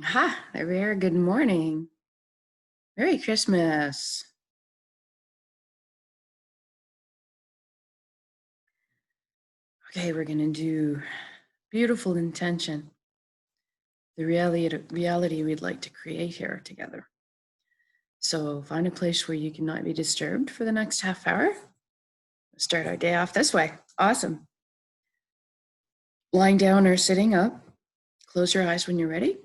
Ha, there we are. Good morning. Merry Christmas. Okay, we're going to do beautiful intention, the reality we'd like to create here together. So find a place where you cannot be disturbed for the next half hour. Start our day off this way. Awesome. Lying down or sitting up. Close your eyes when you're ready.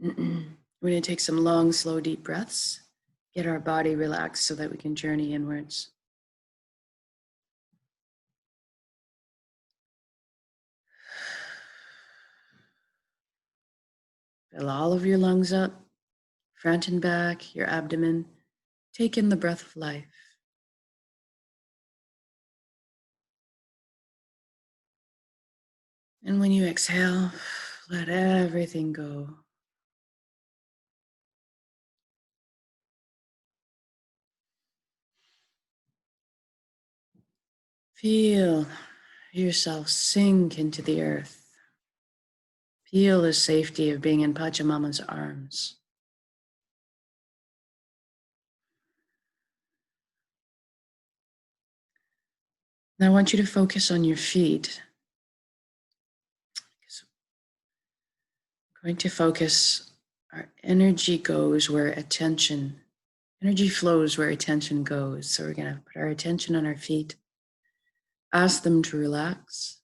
We're going to take some long, slow, deep breaths. Get our body relaxed so that we can journey inwards. Fill all of your lungs up, front and back, your abdomen. Take in the breath of life. And when you exhale, let everything go. Feel yourself sink into the earth. Feel the safety of being in Pachamama's arms. Now I want you to focus on your feet. I'm going to focus, our energy goes where energy flows where attention goes. So we're going to put our attention on our feet, ask them to relax,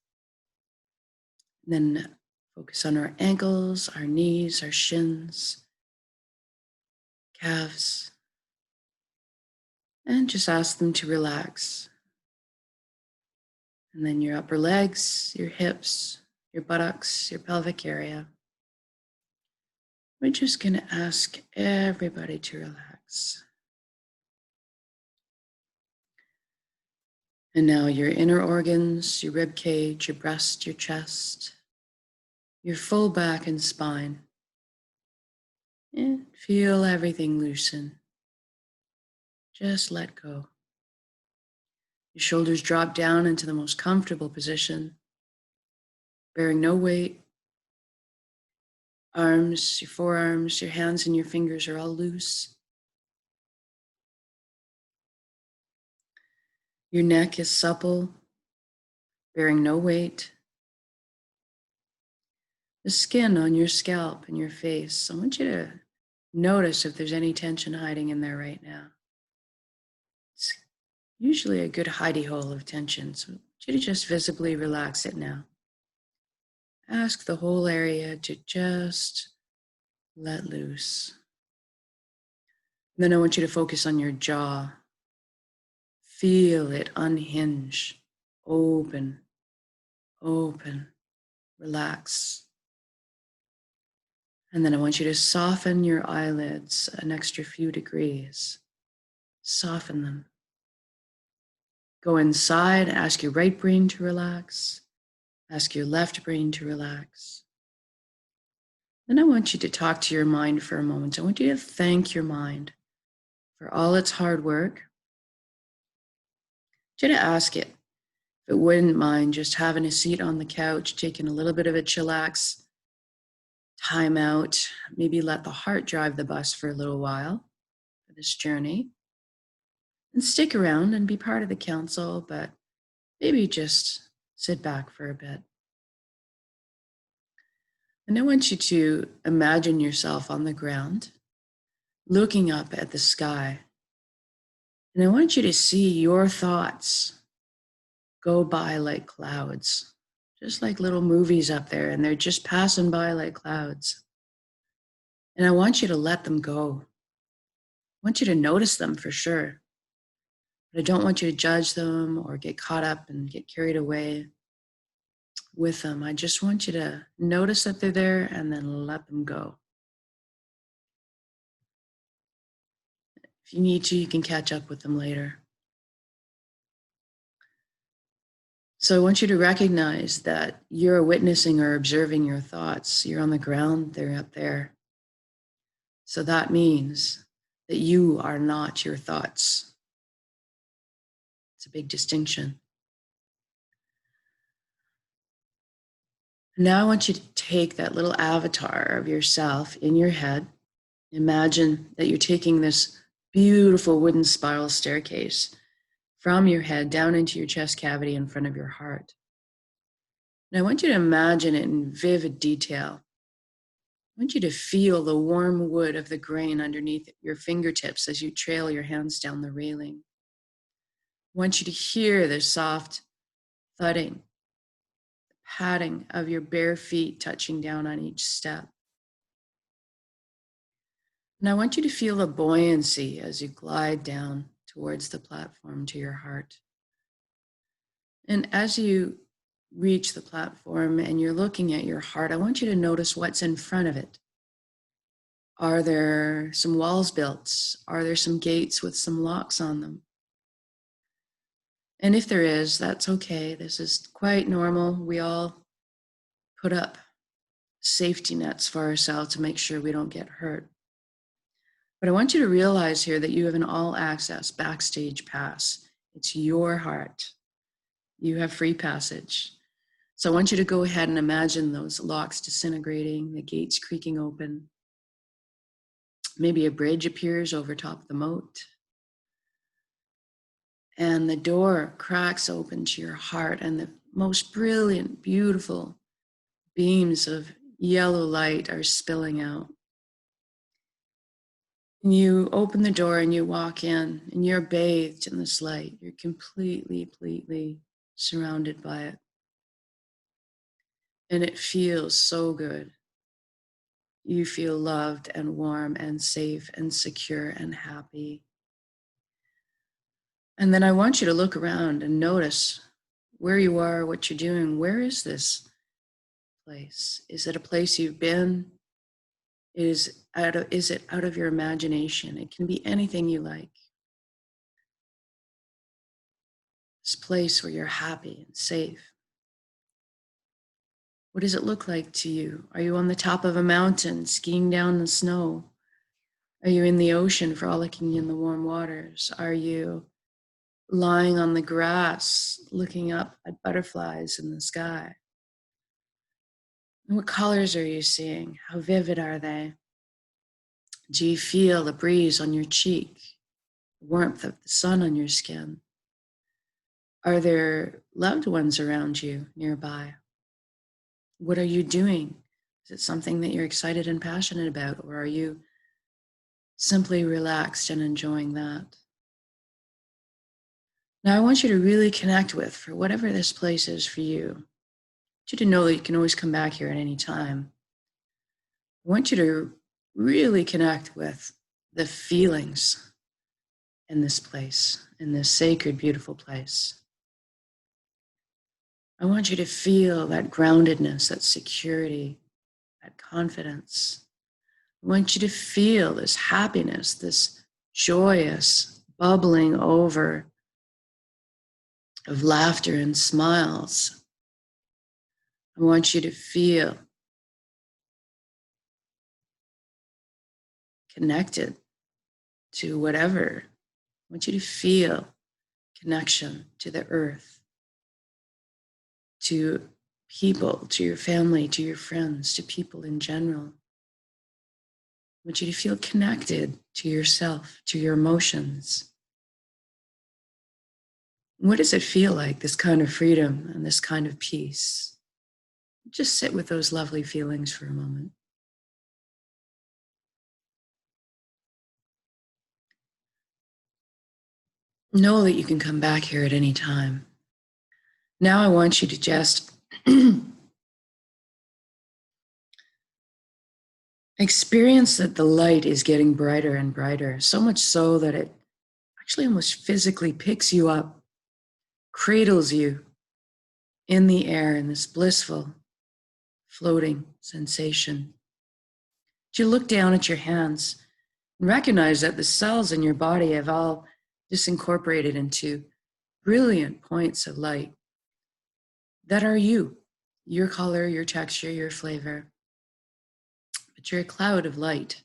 then focus on our ankles, our knees, our shins, calves, and just ask them to relax. And then your upper legs, your hips, your buttocks, your pelvic area. We're just going to ask everybody to relax. And now your inner organs, your rib cage, your breast, your chest, your full back and spine. And feel everything loosen. Just let go. Your shoulders drop down into the most comfortable position, bearing no weight. Arms, your forearms, your hands and your fingers are all loose. Your neck is supple, bearing no weight. The skin on your scalp and your face, I want you to notice if there's any tension hiding in there right now. It's usually a good hidey hole of tension, so I want you to just visibly relax it now. Ask the whole area to just let loose. And then I want you to focus on your jaw. Feel it unhinge, open, relax. And then I want you to soften your eyelids an extra few degrees. Soften them. Go inside, ask your right brain to relax. Ask your left brain to relax. Then I want you to talk to your mind for a moment. I want you to thank your mind for all its hard work. I want you to ask it if it wouldn't mind just having a seat on the couch, taking a little bit of a chillax, time out, maybe let the heart drive the bus for a little while for this journey. And stick around and be part of the council, but maybe just sit back for a bit. And I want you to imagine yourself on the ground, looking up at the sky. And I want you to see your thoughts go by like clouds, just like little movies up there, and they're just passing by like clouds. And I want you to let them go. I want you to notice them for sure. But I don't want you to judge them or get caught up and get carried away with them. I just want you to notice that they're there and then let them go. If you need to, you can catch up with them later. So I want you to recognize that you're witnessing or observing your thoughts. You're on the ground, they're up there. So that means that you are not your thoughts. It's a big distinction. Now I want you to take that little avatar of yourself in your head. Imagine that you're taking this beautiful wooden spiral staircase from your head down into your chest cavity in front of your heart. And I want you to imagine it in vivid detail. I want you to feel the warm wood of the grain underneath your fingertips as you trail your hands down the railing. I want you to hear the soft thudding, padding of your bare feet touching down on each step. And I want you to feel the buoyancy as you glide down towards the platform to your heart. And as you reach the platform and you're looking at your heart, I want you to notice what's in front of it. Are there some walls built? Are there some gates with some locks on them? And if there is, that's okay. This is quite normal. We all put up safety nets for ourselves to make sure we don't get hurt. But I want you to realize here that you have an all-access backstage pass. It's your heart. You have free passage. So I want you to go ahead and imagine those locks disintegrating, the gates creaking open. Maybe a bridge appears over top of the moat. And the door cracks open to your heart, and the most brilliant, beautiful beams of yellow light are spilling out. And you open the door and you walk in, and you're bathed in this light. You're completely surrounded by it. And it feels so good. You feel loved and warm and safe and secure and happy. And then I want you to look around and notice where you are, what you're doing. Where is this place? Is it a place you've been? Is it out of your imagination? It can be anything you like. This place where you're happy and safe. What does it look like to you? Are you on the top of a mountain skiing down the snow? Are you in the ocean frolicking in the warm waters? Are you lying on the grass looking up at butterflies in the sky? And what colors are you seeing? How vivid are they? Do you feel the breeze on your cheek, the warmth of the sun on your skin? Are there loved ones around you nearby? What are you doing? Is it something that you're excited and passionate about, or are you simply relaxed and enjoying that? Now, I want you to really connect with, for whatever this place is for you, I want you to know that you can always come back here at any time. I want you to really connect with the feelings in this place, in this sacred, beautiful place. I want you to feel that groundedness, that security, that confidence. I want you to feel this happiness, this joyous bubbling over of laughter and smiles. I want you to feel connected to whatever. I want you to feel connection to the earth, to people, to your family, to your friends, to people in general. I want you to feel connected to yourself, to your emotions. What does it feel like, this kind of freedom and this kind of peace? Just sit with those lovely feelings for a moment. Know that you can come back here at any time. Now I want you to just experience that the light is getting brighter and brighter, so much so that it actually almost physically picks you up, cradles you in the air in this blissful, floating sensation. You look down at your hands and recognize that the cells in your body have all disincorporated into brilliant points of light that are you, your color, your texture, your flavor. But you're a cloud of light,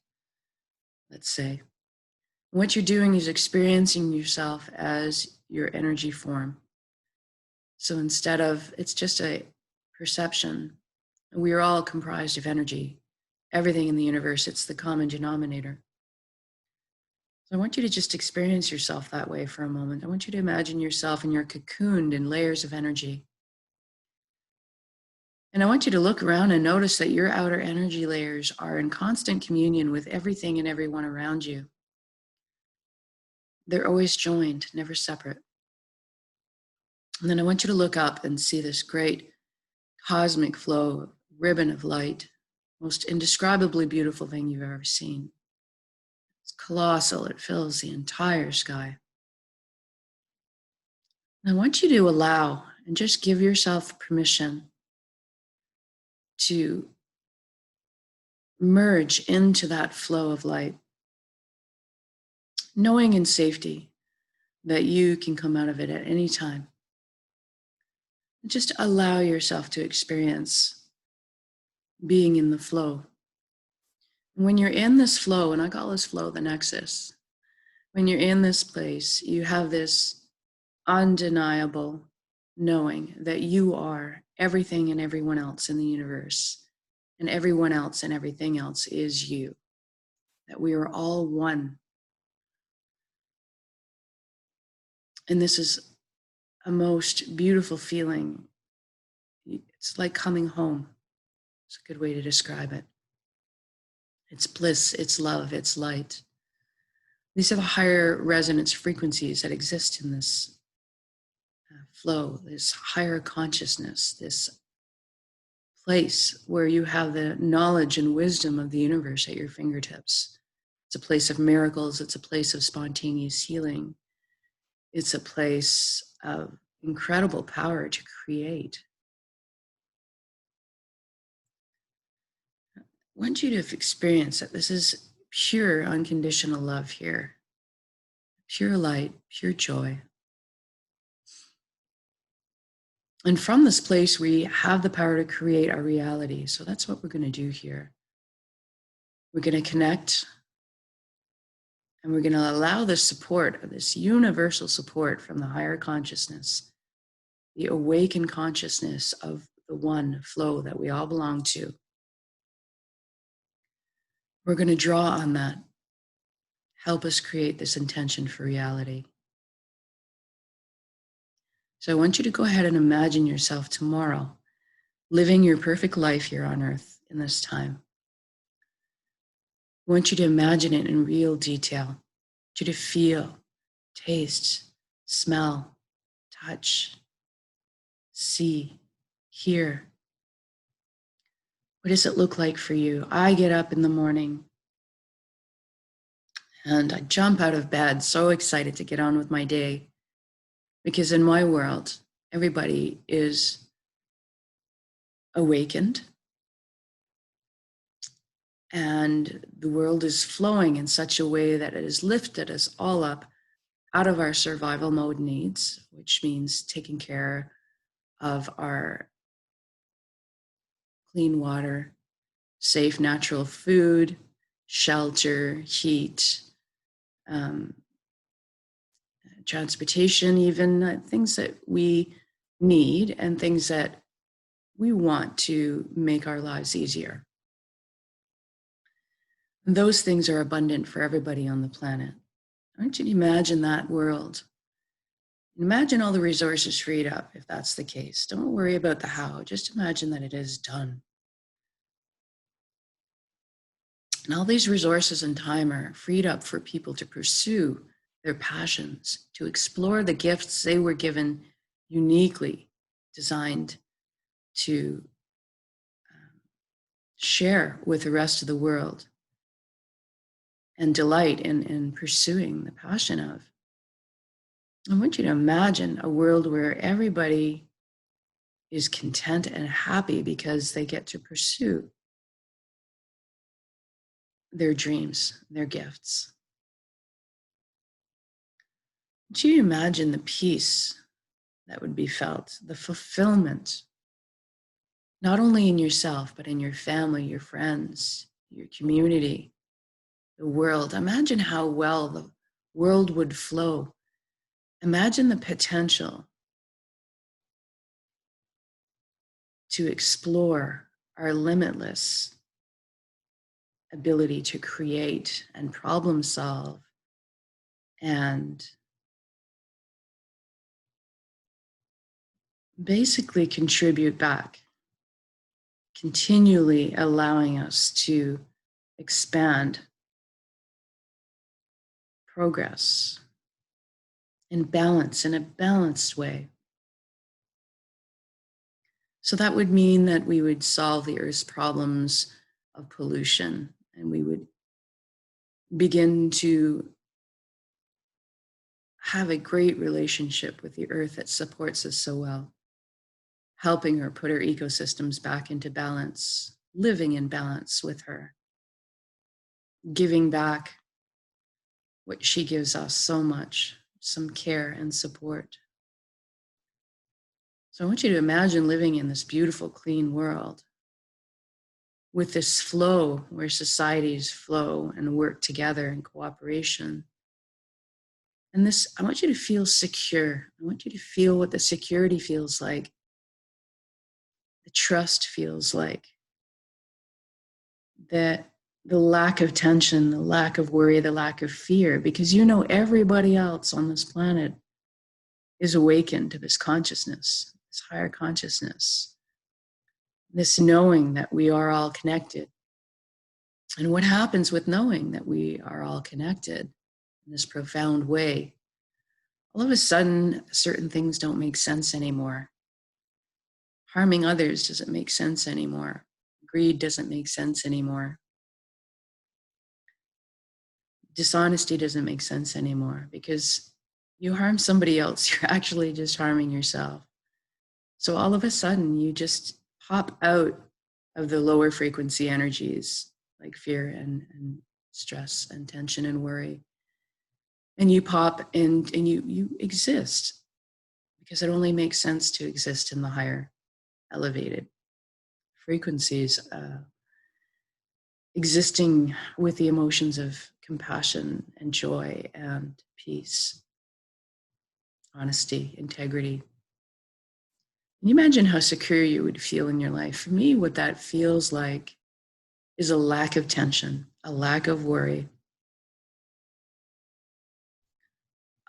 let's say. And what you're doing is experiencing yourself as your energy form. So instead of, it's just a perception We are all comprised of energy. Everything in the universe, it's the common denominator. So I want you to just experience yourself that way for a moment. I want you to imagine yourself and you're cocooned in layers of energy. And I want you to look around and notice that your outer energy layers are in constant communion with everything and everyone around you. They're always joined, never separate. And then I want you to look up and see this great cosmic flow, ribbon of light, most indescribably beautiful thing you've ever seen. It's colossal. It fills the entire sky. And I want you to allow and just give yourself permission to merge into that flow of light, knowing in safety that you can come out of it at any time. Just allow yourself to experience being in the flow. And when you're in this flow, and I call this flow the nexus, when you're in this place, you have this undeniable knowing that you are everything and everyone else in the universe, and everyone else and everything else is you, that we are all one. And this is a most beautiful feeling. It's like coming home. It's a good way to describe it. It's bliss, it's love, it's light. These are the higher resonance frequencies that exist in this flow, this higher consciousness, this place where you have the knowledge and wisdom of the universe at your fingertips. It's a place of miracles. It's a place of spontaneous healing. It's a place of incredible power to create. I want you to experience that this is pure unconditional love here. Pure light, pure joy. And from this place, we have the power to create our reality. So that's what we're going to do here. We're going to connect, and we're going to allow the support of this universal support from the higher consciousness, the awakened consciousness of the one flow that we all belong to. We're going to draw on that. Help us create this intention for reality. So I want you to go ahead and imagine yourself tomorrow living your perfect life here on earth in this time. I want you to imagine it in real detail. I want you to feel, taste, smell, touch, see, hear. What does it look like for you? I get up in the morning and I jump out of bed, so excited to get on with my day. Because in my world, everybody is awakened and the world is flowing in such a way that it has lifted us all up out of our survival mode needs, which means taking care of our clean water, safe natural food, shelter, heat, transportation, even things that we need and things that we want to make our lives easier. And those things are abundant for everybody on the planet. I want you to imagine that world. Imagine all the resources freed up, if that's the case. Don't worry about the how, just imagine that it is done. And all these resources and time are freed up for people to pursue their passions, to explore the gifts they were given, uniquely designed to share with the rest of the world and delight in pursuing the passion of. I want you to imagine a world where everybody is content and happy because they get to pursue their dreams, their gifts. Do you imagine the peace that would be felt, the fulfillment, not only in yourself, but in your family, your friends, your community, the world? Imagine how well the world would flow. Imagine the potential to explore our limitless ability to create and problem solve and basically contribute back, continually allowing us to expand, progress, and balance in a balanced way. So that would mean that we would solve the Earth's problems of pollution, and we would begin to have a great relationship with the Earth that supports us so well, helping her put her ecosystems back into balance, living in balance with her, giving back what she gives us so much, some care and support. So I want you to imagine living in this beautiful, clean world with this flow where societies flow and work together in cooperation. And this, I want you to feel secure. I want you to feel what the security feels like, the trust feels like, that the lack of tension, the lack of worry, the lack of fear, because you know everybody else on this planet is awakened to this consciousness, this higher consciousness, this knowing that we are all connected. And what happens with knowing that we are all connected in this profound way? All of a sudden, certain things don't make sense anymore. Harming others doesn't make sense anymore. Greed doesn't make sense anymore. Dishonesty doesn't make sense anymore, because you harm somebody else, you're actually just harming yourself. So all of a sudden, you just pop out of the lower frequency energies like fear and stress and tension and worry. And you pop in and you exist, because it only makes sense to exist in the higher elevated frequencies, existing with the emotions of compassion and joy and peace, honesty, integrity. Can you imagine how secure you would feel in your life? For me, what that feels like is a lack of tension, a lack of worry.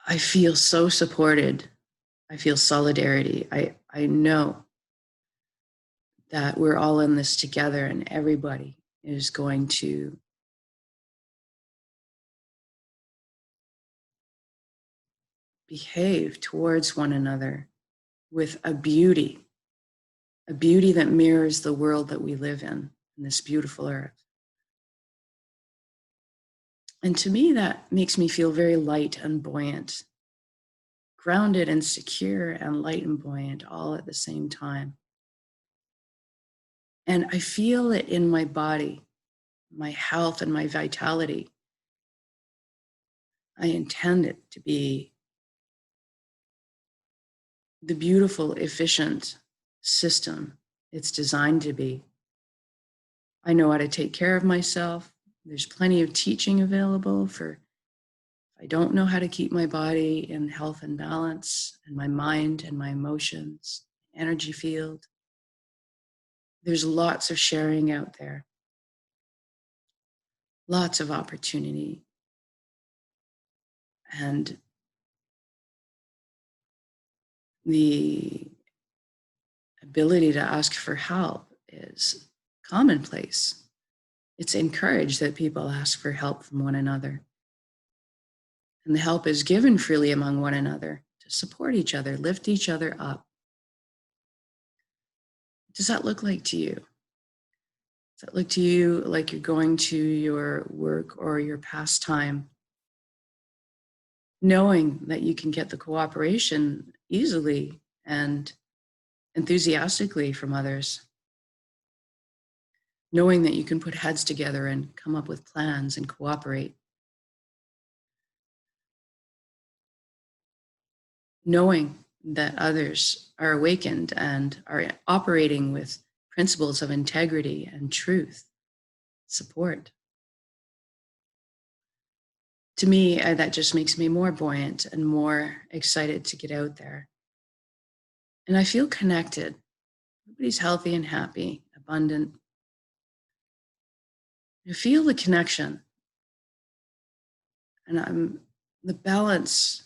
I feel so supported. I feel solidarity. I know that we're all in this together, and everybody is going to behave towards one another with a beauty that mirrors the world that we live in this beautiful earth. And to me, that makes me feel very light and buoyant, grounded and secure and light and buoyant all at the same time. And I feel it in my body, my health and my vitality. I intend it to be the beautiful, efficient system it's designed to be. I know how to take care of myself. There's plenty of teaching available for if I don't know how to keep my body in health and balance, and my mind and my emotions, energy field. There's lots of sharing out there, lots of opportunity. And the ability to ask for help is commonplace. It's encouraged that people ask for help from one another. And the help is given freely among one another to support each other, lift each other up. What does that look like to you? Does that look to you like you're going to your work or your pastime, knowing that you can get the cooperation easily and enthusiastically from others? Knowing that you can put heads together and come up with plans and cooperate. Knowing that others are awakened and are operating with principles of integrity and truth, support. To me, that just makes me more buoyant and more excited to get out there. And I feel connected. Everybody's healthy and happy, abundant. You feel the connection and the balance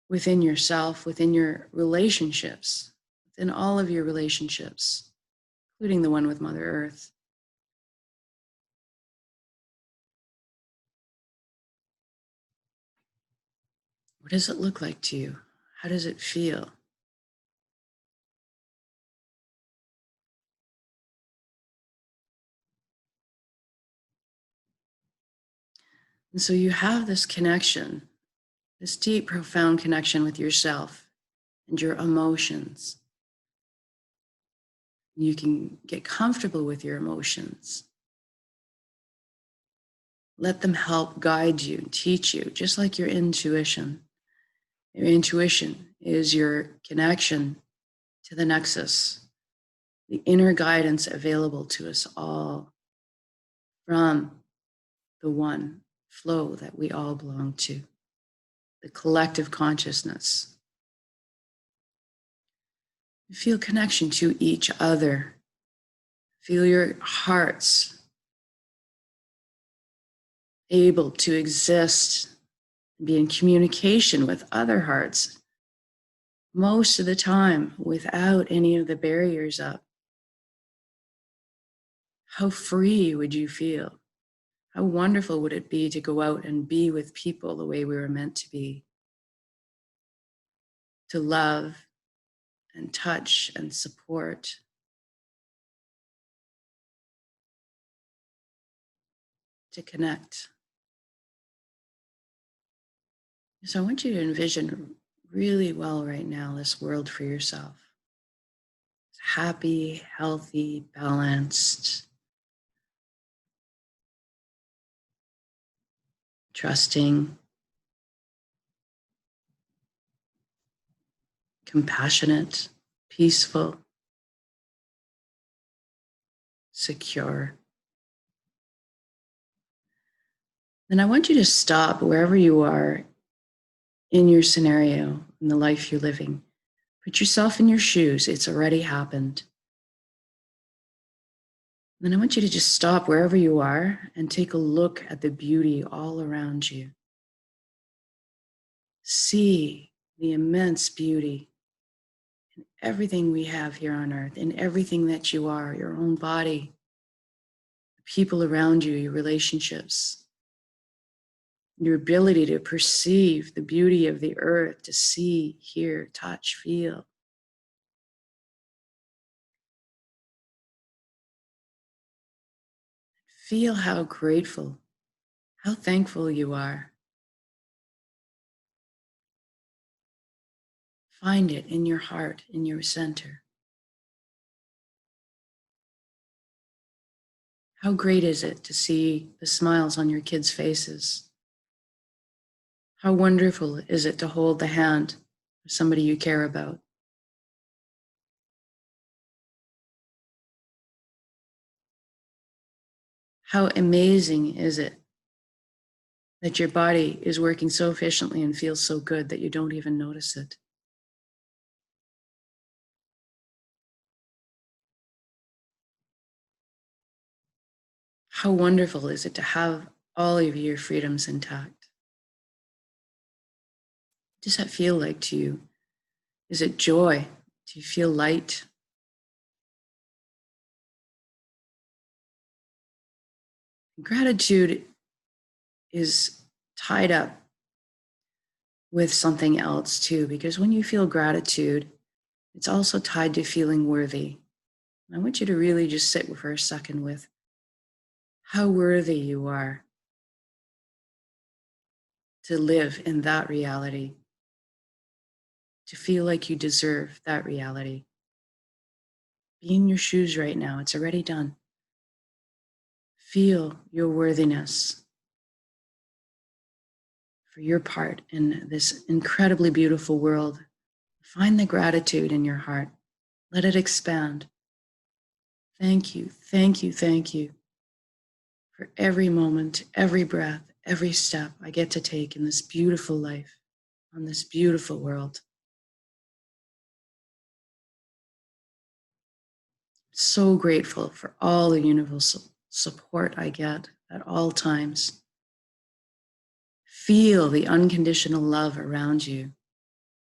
within yourself, within your relationships, within all of your relationships, including the one with Mother Earth. What does it look like to you? How does it feel? And so you have this connection, this deep, profound connection with yourself and your emotions. You can get comfortable with your emotions. Let them help guide you, teach you, just like your intuition. Your intuition is your connection to the nexus, the inner guidance available to us all from the one flow that we all belong to, the collective consciousness. Feel connection to each other. Feel your hearts able to exist and be in communication with other hearts most of the time without any of the barriers up. How free would you feel? How wonderful would it be to go out and be with people the way we were meant to be? To love and touch and support. To connect. So I want you to envision really well right now this world for yourself. Happy, healthy, balanced, trusting, compassionate, peaceful, secure. Then I want you to stop wherever you are in your scenario, in the life you're living. Put yourself in your shoes. It's already happened. Then I want you to just stop wherever you are and take a look at the beauty all around you. See the immense beauty in everything we have here on earth, in everything that you are, your own body, the people around you, your relationships, your ability to perceive the beauty of the earth, to see, hear, touch, feel. Feel how grateful, how thankful you are. Find it in your heart, in your center. How great is it to see the smiles on your kids' faces? How wonderful is it to hold the hand of somebody you care about? How amazing is it that your body is working so efficiently and feels so good that you don't even notice it? How wonderful is it to have all of your freedoms intact? What does that feel like to you? Is it joy? Do you feel light? Gratitude is tied up with something else too, because when you feel gratitude, it's also tied to feeling worthy. I want you to really just sit for a second with how worthy you are to live in that reality, to feel like you deserve that reality. Be in your shoes right now. It's already done. Feel your worthiness for your part in this incredibly beautiful world. Find the gratitude in your heart. Let it expand. Thank you, thank you, thank you for every moment, every breath, every step I get to take in this beautiful life, on this beautiful world. So grateful for all the universal support I get at all times. Feel the unconditional love around you.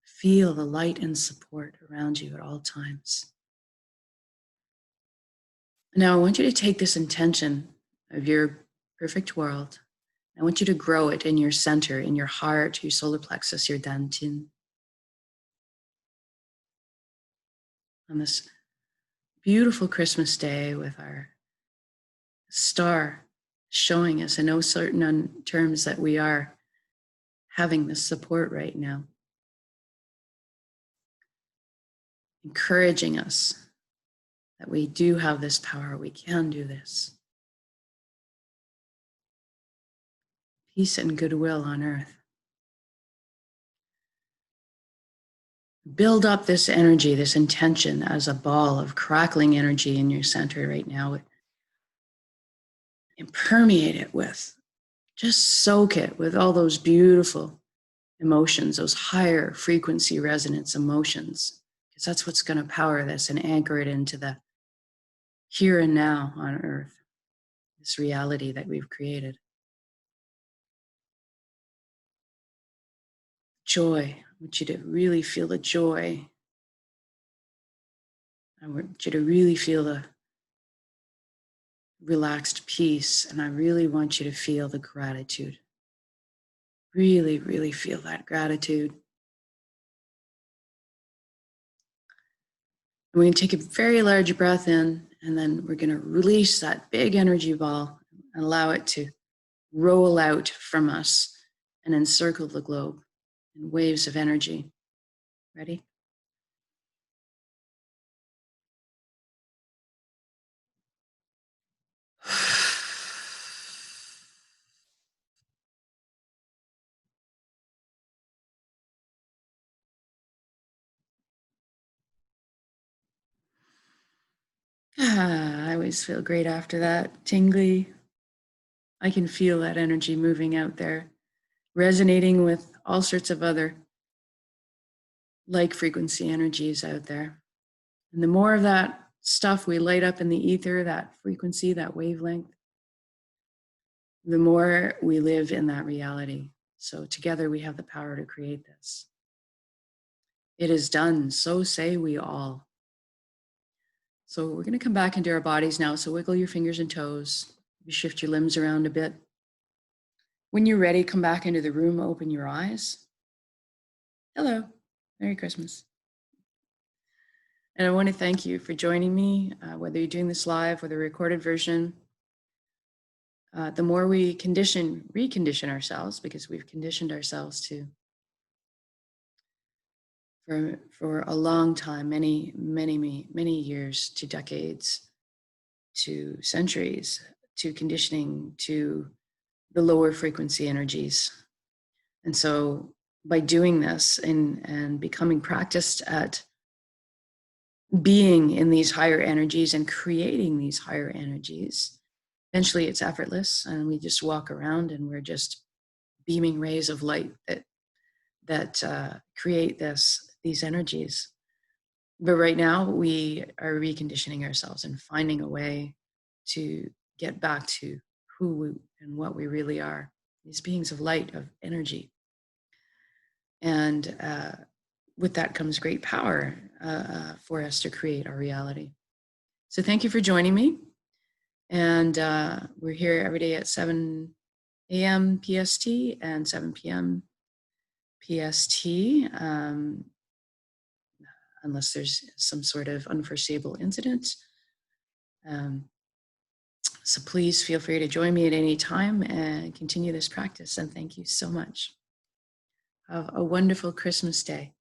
Feel the light and support around you at all times. Now, I want you to take this intention of your perfect world. I want you to grow it in your center, in your heart, your solar plexus, your dantian. On this beautiful Christmas day with our star showing us in no certain terms that we are having this support right now, encouraging us that we do have this power, we can do this. Peace and goodwill on earth. Build up this energy, this intention as a ball of crackling energy in your center right now, and permeate it with, just soak it with all those beautiful emotions, those higher frequency resonance emotions, because that's what's going to power this and anchor it into the here and now on earth, this reality that we've created. Joy. I want you to really feel the joy. I want you to really feel the relaxed peace. And I really want you to feel the gratitude. Really, really feel that gratitude. And we're going to take a very large breath in, and then we're going to release that big energy ball and allow it to roll out from us and encircle the globe in waves of energy. Ready? I always feel great after that. Tingly. I can feel that energy moving out there, resonating with all sorts of other like frequency energies out there. And the more of that stuff we light up in the ether, that frequency, that wavelength, the more we live in that reality. So together we have the power to create this. It is done, so say we all. So we're going to come back into our bodies now. So wiggle your fingers and toes. You shift your limbs around a bit. When you're ready, come back into the room, open your eyes. Hello, Merry Christmas. And I want to thank you for joining me, whether you're doing this live or the recorded version. The more we recondition ourselves, because we've conditioned ourselves to, for a long time, many years, to decades, to centuries, to conditioning to the lower frequency energies. And so by doing this and becoming practiced at being in these higher energies and creating these higher energies, eventually it's effortless, and we just walk around and we're just beaming rays of light that create these energies. But right now we are reconditioning ourselves and finding a way to get back to who we and what we really are, these beings of light, of energy. And with that comes great power for us to create our reality. So thank you for joining me. And we're here every day at 7 a.m. PST and 7 p.m. PST, unless there's some sort of unforeseeable incident. So please feel free to join me at any time and continue this practice. And thank you so much. Have a wonderful Christmas day.